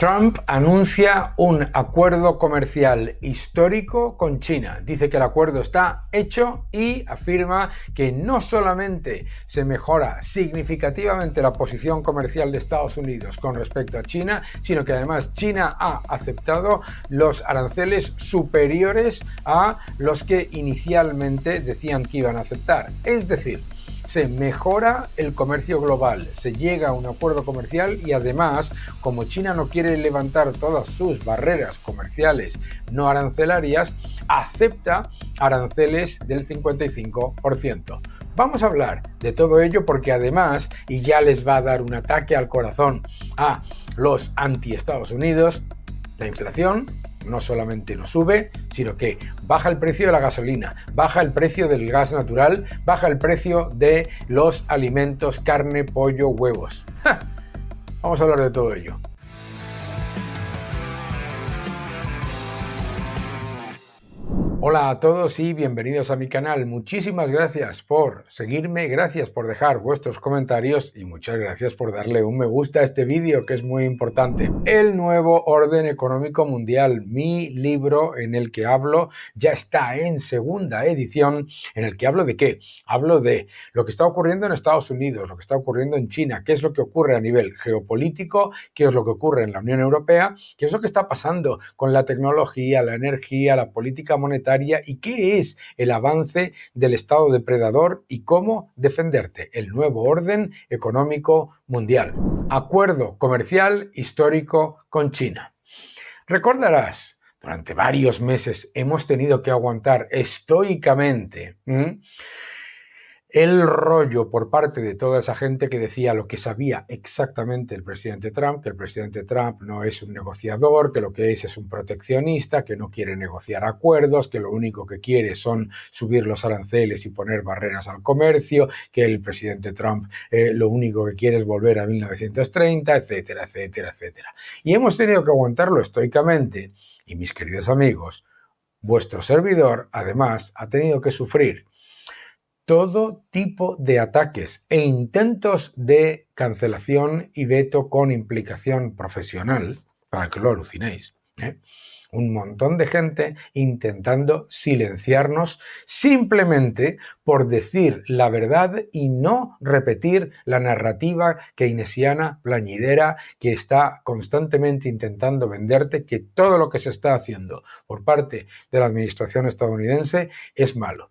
Trump anuncia un acuerdo comercial histórico con China. Dice que el acuerdo está hecho y afirma que no solamente se mejora significativamente la posición comercial de Estados Unidos con respecto a China, sino que además China ha aceptado los aranceles superiores a los que inicialmente decían que iban a aceptar. Es decir, se mejora el comercio global, se llega a un acuerdo comercial y además, como China no quiere levantar todas sus barreras comerciales no arancelarias, acepta aranceles del 55%. Vamos a hablar de todo ello porque además, y ya les va a dar un ataque al corazón a los anti-Estados Unidos, la inflación no solamente no sube, sino que baja el precio de la gasolina, baja el precio del gas natural, baja el precio de los alimentos, carne, pollo, huevos. ¡Ja! Vamos a hablar de todo ello. Hola a todos y bienvenidos a mi canal. Muchísimas gracias por seguirme, gracias por dejar vuestros comentarios y muchas gracias por darle un me gusta a este vídeo, que es muy importante. El nuevo orden económico mundial, mi libro en el que hablo, ya está en segunda edición. ¿En el que hablo de qué? Hablo de lo que está ocurriendo en Estados Unidos, lo que está ocurriendo en China, qué es lo que ocurre a nivel geopolítico, qué es lo que ocurre en la Unión Europea, qué es lo que está pasando con la tecnología, la energía, la política monetaria y qué es el avance del Estado depredador y cómo defenderte. El nuevo orden económico mundial. Acuerdo comercial histórico con China. Recordarás, durante varios meses hemos tenido que aguantar estoicamente el rollo por parte de toda esa gente que decía lo que sabía exactamente el presidente Trump, que el presidente Trump no es un negociador, que lo que es un proteccionista, que no quiere negociar acuerdos, que lo único que quiere son subir los aranceles y poner barreras al comercio, que el presidente Trump lo único que quiere es volver a 1930, etcétera, etcétera, etcétera. Y hemos tenido que aguantarlo estoicamente y, mis queridos amigos, vuestro servidor, además, ha tenido que sufrir todo tipo de ataques e intentos de cancelación y veto con implicación profesional, para que lo alucinéis, un montón de gente intentando silenciarnos simplemente por decir la verdad y no repetir la narrativa keynesiana plañidera que está constantemente intentando venderte que todo lo que se está haciendo por parte de la administración estadounidense es malo.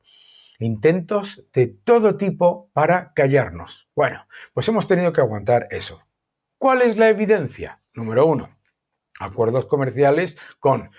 Intentos de todo tipo para callarnos. Bueno, pues hemos tenido que aguantar eso. ¿Cuál es la evidencia? Número 1, acuerdos comerciales con,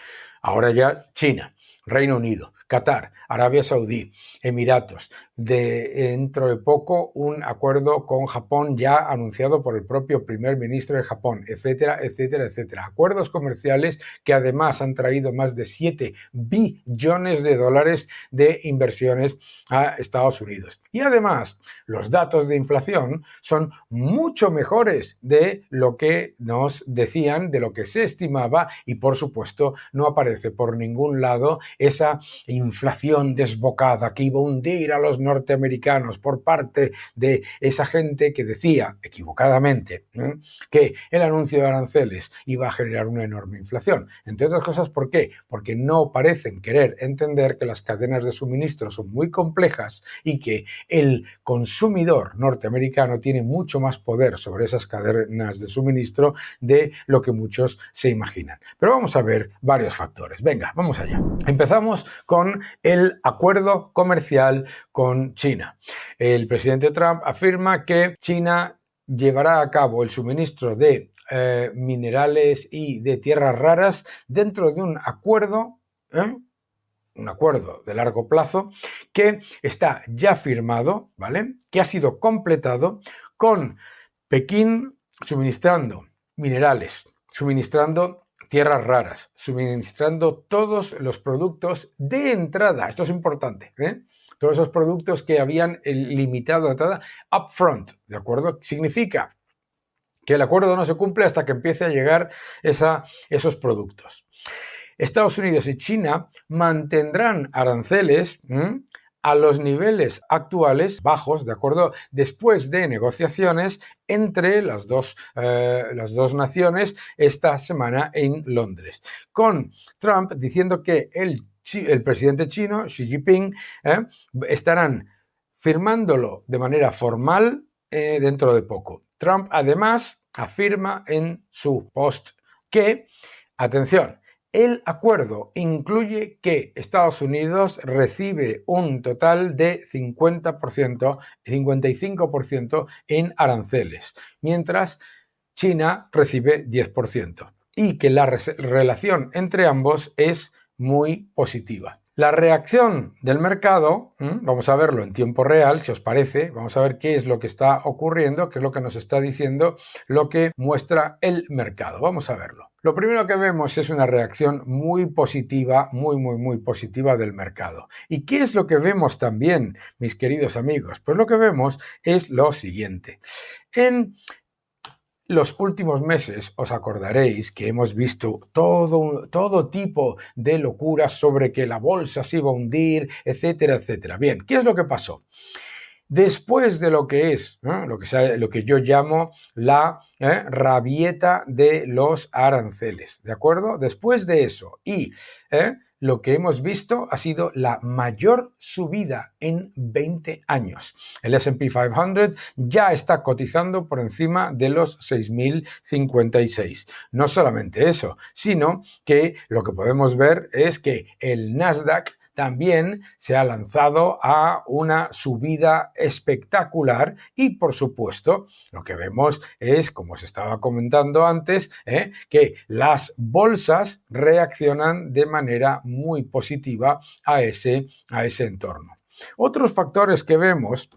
ahora ya, China, Reino Unido, Qatar, Arabia Saudí, Emiratos, dentro de poco un acuerdo con Japón ya anunciado por el propio primer ministro de Japón, etcétera, etcétera, etcétera. Acuerdos comerciales que además han traído más de 7 billones de dólares de inversiones a Estados Unidos. Y además, los datos de inflación son mucho mejores de lo que nos decían, de lo que se estimaba y, por supuesto, no aparece por ningún lado esa inflación desbocada que iba a hundir a los norteamericanos por parte de esa gente que decía, equivocadamente, que el anuncio de aranceles iba a generar una enorme inflación. Entre otras cosas, ¿por qué? Porque no parecen querer entender que las cadenas de suministro son muy complejas y que el consumidor norteamericano tiene mucho más poder sobre esas cadenas de suministro de lo que muchos se imaginan. Pero vamos a ver varios factores. Venga, vamos allá. Empezamos con el acuerdo comercial con China. El presidente Trump afirma que China llevará a cabo el suministro de minerales y de tierras raras dentro de un acuerdo de largo plazo que está ya firmado, ¿vale? Que ha sido completado con Pekín suministrando minerales, suministrando tierras raras, suministrando todos los productos de entrada. Esto es importante, todos esos productos que habían limitado la entrada upfront, ¿de acuerdo? Significa que el acuerdo no se cumple hasta que empiece a llegar esos productos. Estados Unidos y China mantendrán aranceles a los niveles actuales, bajos, ¿de acuerdo? Después de negociaciones entre las dos naciones esta semana en Londres, con Trump diciendo que el presidente chino, Xi Jinping, estarán firmándolo de manera formal dentro de poco. Trump además afirma en su post que, atención, el acuerdo incluye que Estados Unidos recibe un total de 50%, 55% en aranceles, mientras China recibe 10%, y que la relación entre ambos es muy positiva. La reacción del mercado, vamos a verlo en tiempo real, si os parece, vamos a ver qué es lo que está ocurriendo, qué es lo que nos está diciendo, lo que muestra el mercado. Vamos a verlo. Lo primero que vemos es una reacción muy positiva, muy positiva del mercado. ¿Y qué es lo que vemos también, mis queridos amigos? Pues lo que vemos es lo siguiente. En los últimos meses os acordaréis que hemos visto todo tipo de locuras sobre que la bolsa se iba a hundir, etcétera, etcétera. Bien, ¿qué es lo que pasó? Después de lo que es, lo que yo llamo la rabieta de los aranceles, ¿de acuerdo? Después de eso lo que hemos visto ha sido la mayor subida en 20 años. El S&P 500 ya está cotizando por encima de los 6.056. No solamente eso, sino que lo que podemos ver es que el Nasdaq también se ha lanzado a una subida espectacular y, por supuesto, lo que vemos es, como os estaba comentando antes, que las bolsas reaccionan de manera muy positiva a ese entorno. Otros factores que vemos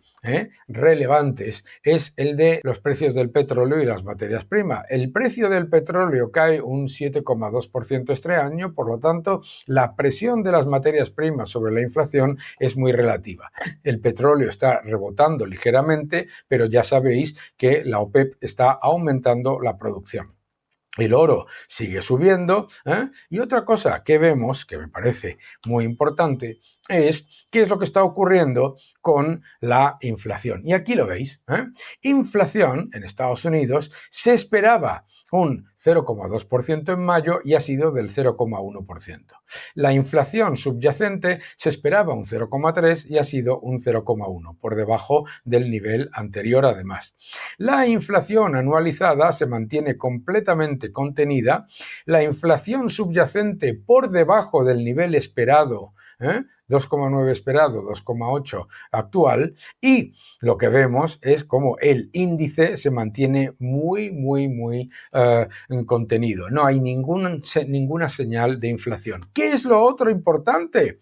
relevantes es el de los precios del petróleo y las materias primas. El precio del petróleo cae un 7,2% este año, por lo tanto, la presión de las materias primas sobre la inflación es muy relativa. El petróleo está rebotando ligeramente, pero ya sabéis que la OPEP está aumentando la producción. El oro sigue subiendo, y otra cosa que vemos, que me parece muy importante, es qué es lo que está ocurriendo con la inflación. Y aquí lo veis. Inflación en Estados Unidos se esperaba un 0,2% en mayo y ha sido del 0,1%. La inflación subyacente se esperaba un 0,3% y ha sido un 0,1%, por debajo del nivel anterior además. La inflación anualizada se mantiene completamente contenida. La inflación subyacente por debajo del nivel esperado, 2,9 esperado, 2,8 actual, y lo que vemos es como el índice se mantiene muy contenido. No hay ninguna señal de inflación. ¿Qué es lo otro importante?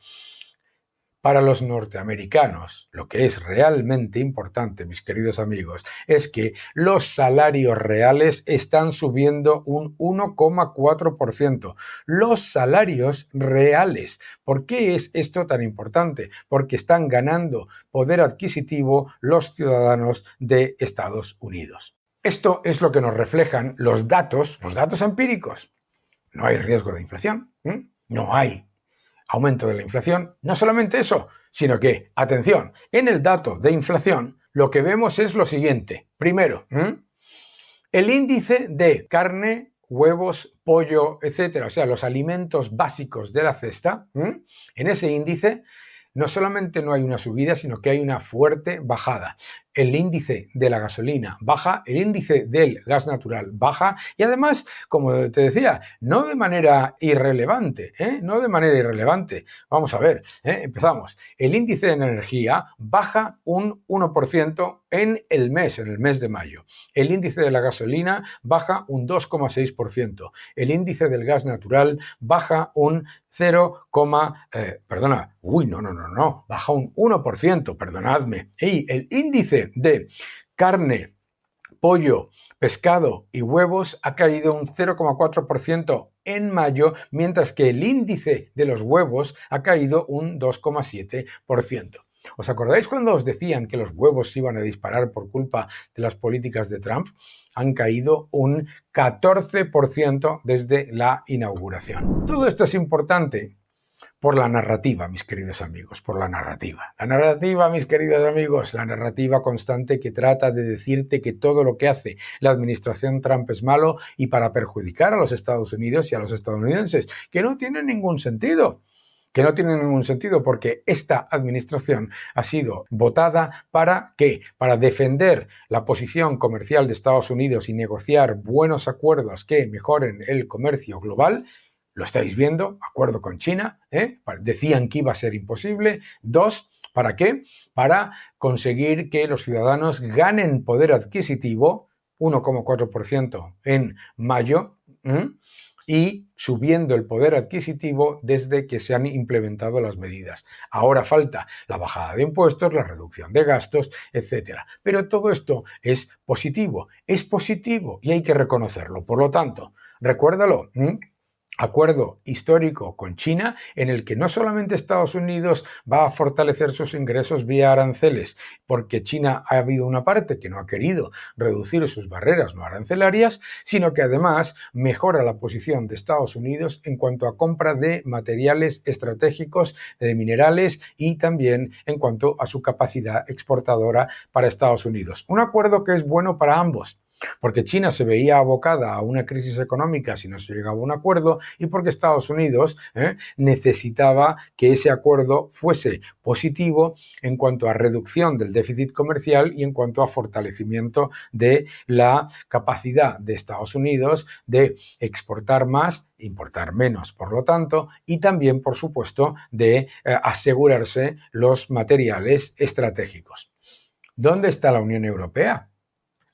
Para los norteamericanos, lo que es realmente importante, mis queridos amigos, es que los salarios reales están subiendo un 1,4%. Los salarios reales. ¿Por qué es esto tan importante? Porque están ganando poder adquisitivo los ciudadanos de Estados Unidos. Esto es lo que nos reflejan los datos empíricos. No hay riesgo de inflación, no hay aumento de la inflación. No solamente eso, sino que, atención, en el dato de inflación lo que vemos es lo siguiente. Primero, el índice de carne, huevos, pollo, etcétera, o sea, los alimentos básicos de la cesta, en ese índice no solamente no hay una subida, sino que hay una fuerte bajada. El índice de la gasolina baja, el índice del gas natural baja y además, como te decía, no de manera irrelevante, no de manera irrelevante. Vamos a ver, empezamos. El índice de energía baja un 1% en el mes de mayo. El índice de la gasolina baja un 2,6%. El índice del gas natural baja un baja un 1%, perdonadme. Y el índice de carne, pollo, pescado y huevos ha caído un 0,4% en mayo, mientras que el índice de los huevos ha caído un 2,7%. ¿Os acordáis cuando os decían que los huevos se iban a disparar por culpa de las políticas de Trump? Han caído un 14% desde la inauguración. Todo esto es importante Por la narrativa, mis queridos amigos, por la narrativa. La narrativa, mis queridos amigos, la narrativa constante que trata de decirte que todo lo que hace la administración Trump es malo y para perjudicar a los Estados Unidos y a los estadounidenses, que no tiene ningún sentido. Que no tiene ningún sentido porque esta administración ha sido votada ¿para qué? Para defender la posición comercial de Estados Unidos y negociar buenos acuerdos que mejoren el comercio global. Lo estáis viendo, acuerdo con China, decían que iba a ser imposible. 2, ¿para qué? Para conseguir que los ciudadanos ganen poder adquisitivo, 1,4% en mayo, y subiendo el poder adquisitivo desde que se han implementado las medidas. Ahora falta la bajada de impuestos, la reducción de gastos, etcétera. Pero todo esto es positivo y hay que reconocerlo. Por lo tanto, recuérdalo, acuerdo histórico con China en el que no solamente Estados Unidos va a fortalecer sus ingresos vía aranceles, porque China ha habido una parte que no ha querido reducir sus barreras no arancelarias, sino que además mejora la posición de Estados Unidos en cuanto a compra de materiales estratégicos, de minerales y también en cuanto a su capacidad exportadora para Estados Unidos. Un acuerdo que es bueno para ambos, porque China se veía abocada a una crisis económica si no se llegaba a un acuerdo y porque Estados Unidos necesitaba que ese acuerdo fuese positivo en cuanto a reducción del déficit comercial y en cuanto a fortalecimiento de la capacidad de Estados Unidos de exportar más, importar menos, por lo tanto, y también, por supuesto, de asegurarse los materiales estratégicos. ¿Dónde está la Unión Europea?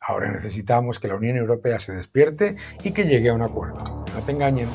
Ahora necesitamos que la Unión Europea se despierte y que llegue a un acuerdo. No te engañen.